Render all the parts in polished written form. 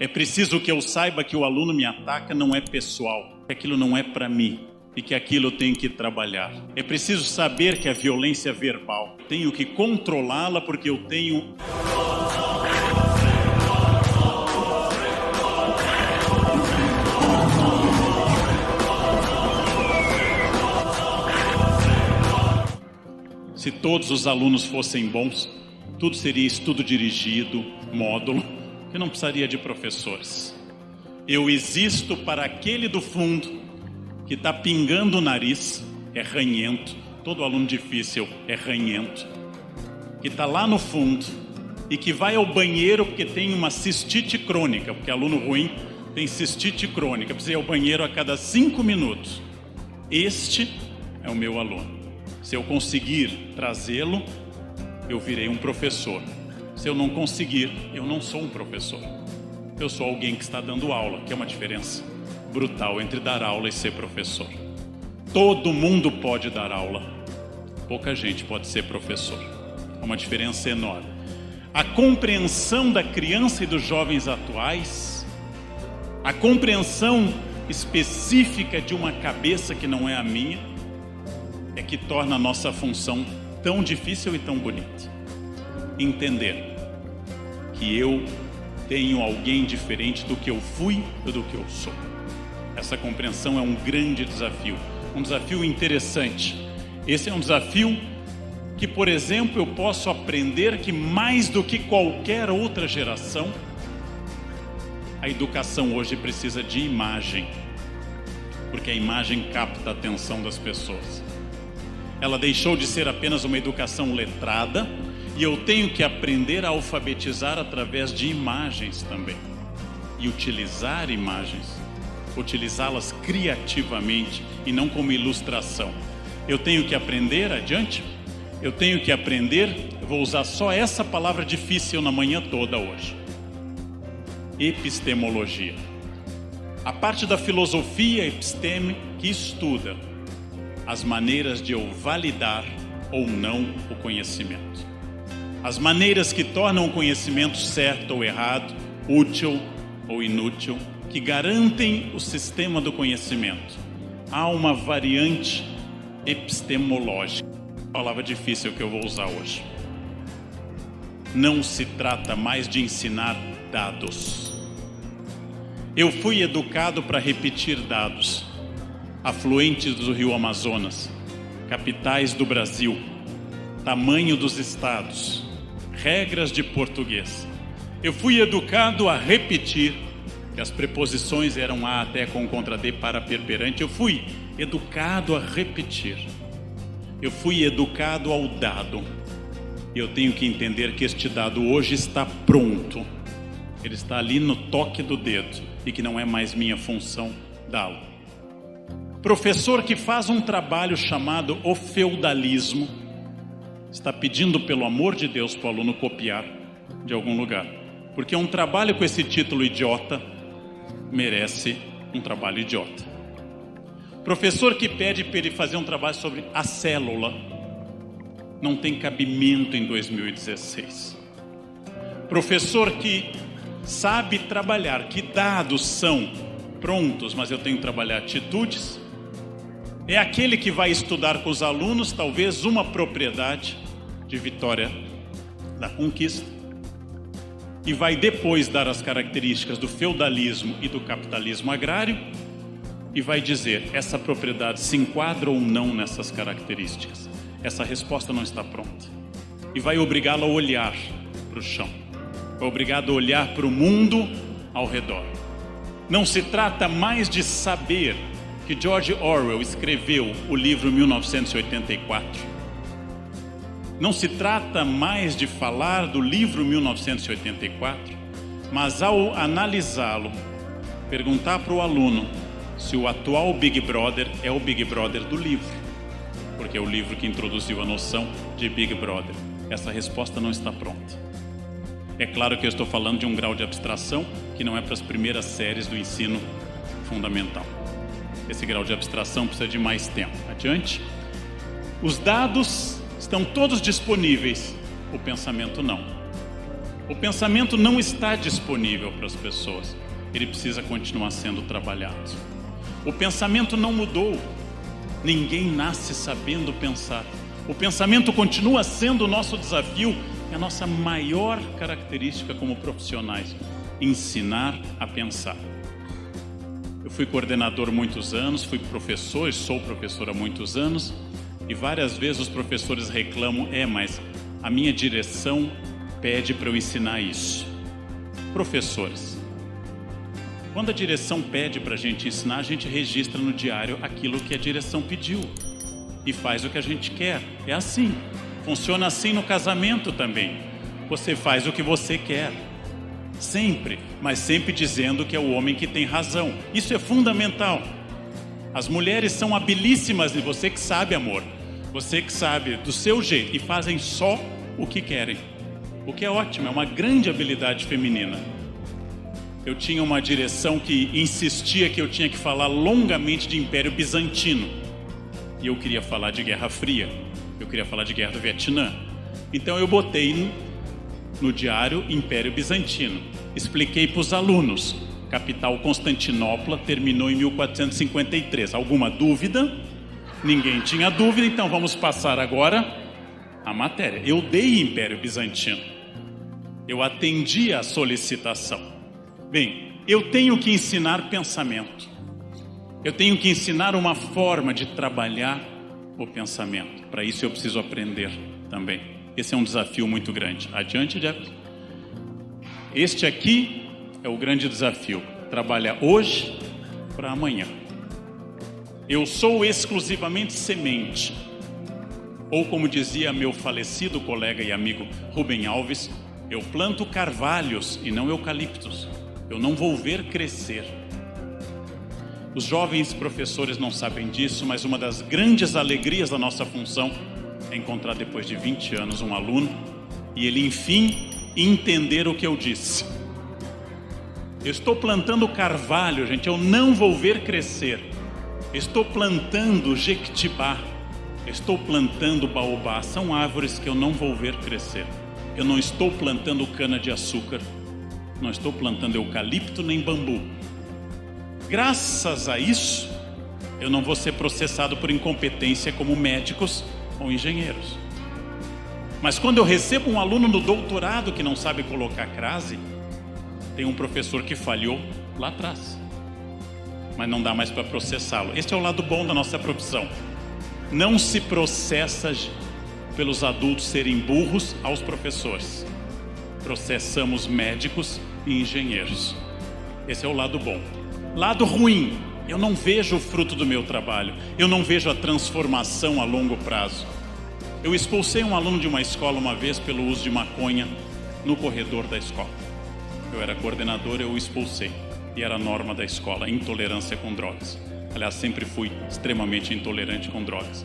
É preciso que eu saiba que o aluno me ataca não é pessoal, que aquilo não é para mim e que aquilo eu tenho que trabalhar. É preciso saber que a violência verbal, tenho que controlá-la porque eu tenho... Se todos os alunos fossem bons, tudo seria estudo dirigido, módulo, que não precisaria de professores. Eu existo para aquele do fundo que está pingando o nariz, é ranhento, todo aluno difícil é ranhento, que está lá no fundo e que vai ao banheiro porque tem uma cistite crônica, porque aluno ruim tem cistite crônica, precisa ir ao banheiro a cada 5 minutos. Este é o meu aluno. Se eu conseguir trazê-lo, eu virei um professor. Se eu não conseguir, eu não sou um professor. Eu sou alguém que está dando aula, que é uma diferença brutal entre dar aula e ser professor. Todo mundo pode dar aula, pouca gente pode ser professor. É uma diferença enorme. A compreensão da criança e dos jovens atuais, a compreensão específica de uma cabeça que não é a minha, é que torna a nossa função tão difícil e tão bonita. Entender que eu tenho alguém diferente do que eu fui e do que eu sou. Essa compreensão é um grande desafio, um desafio interessante. Esse é um desafio que, por exemplo, eu posso aprender que mais do que qualquer outra geração, a educação hoje precisa de imagem, porque a imagem capta a atenção das pessoas. Ela deixou de ser apenas uma educação letrada e eu tenho que aprender a alfabetizar através de imagens também. E utilizar imagens, utilizá-las criativamente e não como ilustração. Eu tenho que aprender, adiante, eu tenho que aprender, eu vou usar só essa palavra difícil na manhã toda hoje. Epistemologia. A parte da filosofia episteme que estuda as maneiras de eu validar ou não o conhecimento. As maneiras que tornam o conhecimento certo ou errado, útil ou inútil, que garantem o sistema do conhecimento. Há uma variante epistemológica, palavra difícil que eu vou usar hoje. Não se trata mais de ensinar dados. Eu fui educado para repetir dados. Afluentes do rio Amazonas, capitais do Brasil, tamanho dos estados, regras de português. Eu fui educado a repetir que as preposições eram a até com contra de para perperante. Eu fui educado a repetir. Eu fui educado ao dado. E eu tenho que entender que este dado hoje está pronto. Ele está ali no toque do dedo e que não é mais minha função dá-lo. Professor que faz um trabalho chamado o feudalismo está pedindo pelo amor de Deus para o aluno copiar de algum lugar, porque um trabalho com esse título idiota merece um trabalho idiota. Professor que pede para ele fazer um trabalho sobre a célula não tem cabimento em 2016. Professor que sabe trabalhar, que dados são prontos, mas eu tenho que trabalhar atitudes, é aquele que vai estudar com os alunos talvez uma propriedade de Vitória da Conquista e vai depois dar as características do feudalismo e do capitalismo agrário e vai dizer, essa propriedade se enquadra ou não nessas características. Essa resposta não está pronta. E vai obrigá-lo a olhar para o chão, vai obrigá-lo a olhar para o mundo ao redor. Não se trata mais de saber que George Orwell escreveu o livro 1984. Não se trata mais de falar do livro 1984, mas ao analisá-lo, perguntar para o aluno se o atual Big Brother é o Big Brother do livro, porque é o livro que introduziu a noção de Big Brother. Essa resposta não está pronta. É claro que eu estou falando de um grau de abstração que não é para as primeiras séries do ensino fundamental. Esse grau de abstração precisa de mais tempo. Adiante. Os dados estão todos disponíveis, o pensamento não. O pensamento não está disponível para as pessoas. Ele precisa continuar sendo trabalhado. O pensamento não mudou. Ninguém nasce sabendo pensar. O pensamento continua sendo o nosso desafio e a nossa maior característica como profissionais: ensinar a pensar. Eu fui coordenador muitos anos, fui professor e sou professor há muitos anos, e várias vezes os professores reclamam: mas a minha direção pede para eu ensinar isso. Professores, quando a direção pede para a gente ensinar, a gente registra no diário aquilo que a direção pediu e faz o que a gente quer. É assim, funciona assim no casamento também. Você faz o que você quer, sempre, mas sempre dizendo que é o homem que tem razão. Isso é fundamental. As mulheres são habilíssimas, e você que sabe, amor, você que sabe do seu jeito, e fazem só o que querem, o que é ótimo, é uma grande habilidade feminina. Eu tinha uma direção que insistia que eu tinha que falar longamente de Império Bizantino, e eu queria falar de Guerra Fria, eu queria falar de Guerra do Vietnã. Então eu botei no diário Império Bizantino, expliquei para os alunos: capital Constantinopla, terminou em 1453. Alguma dúvida? Ninguém tinha dúvida, então vamos passar agora a matéria. Eu dei Império Bizantino, eu atendi a solicitação. Bem, eu tenho que ensinar pensamento, eu tenho que ensinar uma forma de trabalhar o pensamento. Para isso eu preciso aprender também. Esse é um desafio muito grande. Adiante, Jeff. Este aqui é o grande desafio: trabalhar hoje para amanhã. Eu sou exclusivamente semente, ou como dizia meu falecido colega e amigo Rubem Alves, eu planto carvalhos e não eucaliptos. Eu não vou ver crescer. Os jovens professores não sabem disso, mas uma das grandes alegrias da nossa função é encontrar depois de 20 anos um aluno e ele enfim entender o que eu disse. Eu estou plantando carvalho, gente, eu não vou ver crescer. Estou plantando jequitibá, estou plantando baobá, são árvores que eu não vou ver crescer. Eu não estou plantando cana-de-açúcar, não estou plantando eucalipto nem bambu. Graças a isso, eu não vou ser processado por incompetência como médicos ou engenheiros. Mas quando eu recebo um aluno no doutorado que não sabe colocar crase, tem um professor que falhou lá atrás, mas não dá mais para processá-lo. Esse é o lado bom da nossa profissão. Não se processa pelos adultos serem burros aos professores. Processamos médicos e engenheiros. Esse é o lado bom. Lado ruim: eu não vejo o fruto do meu trabalho, eu não vejo a transformação a longo prazo. Eu expulsei um aluno de uma escola uma vez pelo uso de maconha no corredor da escola. Eu era coordenador, eu o expulsei. E era a norma da escola: intolerância com drogas. Aliás, sempre fui extremamente intolerante com drogas.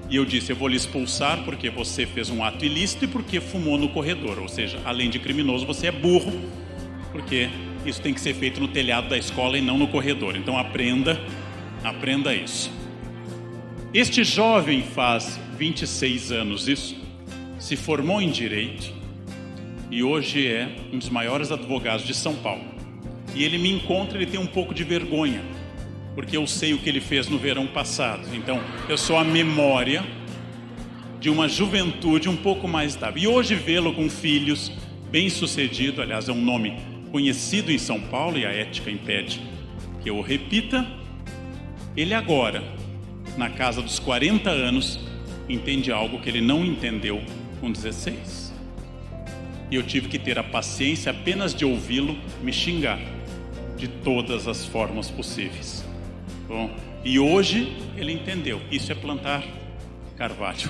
E eu disse: eu vou lhe expulsar porque você fez um ato ilícito e porque fumou no corredor. Ou seja, além de criminoso, você é burro, porque isso tem que ser feito no telhado da escola e não no corredor. Então aprenda isso. Este jovem faz 26 anos isso, se formou em Direito e hoje é um dos maiores advogados de São Paulo. E ele me encontra, ele tem um pouco de vergonha, porque eu sei o que ele fez no verão passado. Então eu sou a memória de uma juventude um pouco mais estável. E hoje vê-lo com filhos, bem sucedido, aliás é um nome conhecido em São Paulo e a ética impede que eu o repita. Ele agora, na casa dos 40 anos, entende algo que ele não entendeu com 16. E eu tive que ter a paciência apenas de ouvi-lo me xingar de todas as formas possíveis. Bom, e hoje ele entendeu: isso é plantar carvalho,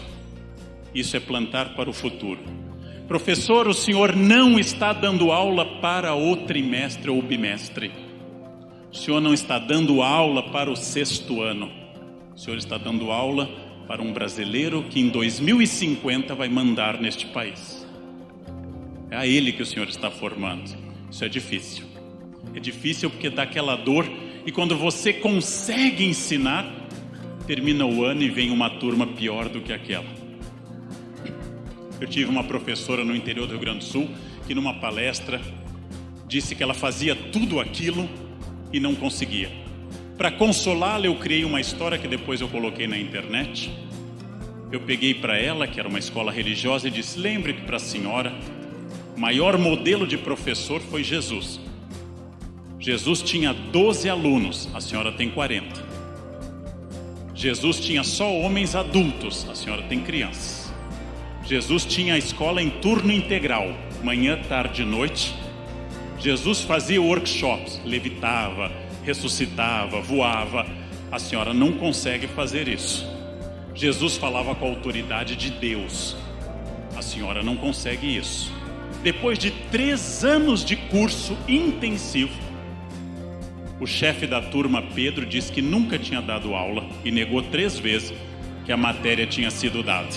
isso é plantar para o futuro. Professor, o senhor não está dando aula para o trimestre ou bimestre. O senhor não está dando aula para o 6º ano. O senhor está dando aula para um brasileiro que em 2050 vai mandar neste país. É a ele que o senhor está formando. Isso é difícil. É difícil porque dá aquela dor. E quando você consegue ensinar, termina o ano e vem uma turma pior do que aquela. Eu tive uma professora no interior do Rio Grande do Sul que numa palestra disse que ela fazia tudo aquilo e não conseguia. Para consolá-la, eu criei uma história que depois eu coloquei na internet. Eu peguei para ela, que era uma escola religiosa, e disse: lembre que para a senhora, o maior modelo de professor foi Jesus. Jesus tinha 12 alunos, a senhora tem 40. Jesus tinha só homens adultos, a senhora tem crianças. Jesus tinha a escola em turno integral, manhã, tarde e noite. Jesus fazia workshops, levitava, ressuscitava, voava. A senhora não consegue fazer isso. Jesus falava com a autoridade de Deus. A senhora não consegue isso. Depois de 3 anos de curso intensivo, o chefe da turma, Pedro, disse que nunca tinha dado aula e negou 3 vezes que a matéria tinha sido dada.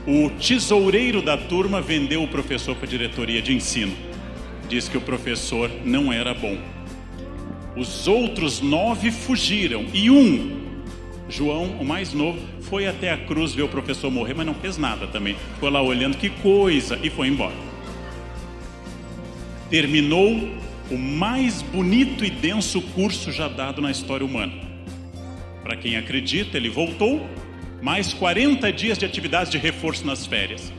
O tesoureiro da turma vendeu o professor para a diretoria de ensino. Disse que o professor não era bom. Os outros 9 fugiram e João, o mais novo, foi até a cruz ver o professor morrer, mas não fez nada também. Ficou lá olhando, que coisa, e foi embora. Terminou o mais bonito e denso curso já dado na história humana. Para quem acredita, ele voltou, mais 40 dias de atividades de reforço nas férias.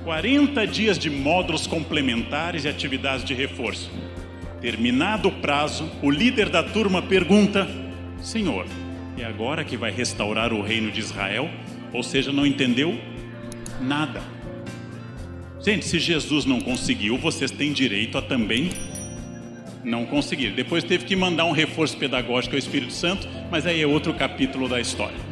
40 dias de módulos complementares e atividades de reforço. Terminado o prazo, o líder da turma pergunta: Senhor, é agora que vai restaurar o reino de Israel? Ou seja, não entendeu nada. Gente, se Jesus não conseguiu, vocês têm direito a também não conseguir. Depois teve que mandar um reforço pedagógico ao Espírito Santo, mas aí é outro capítulo da história.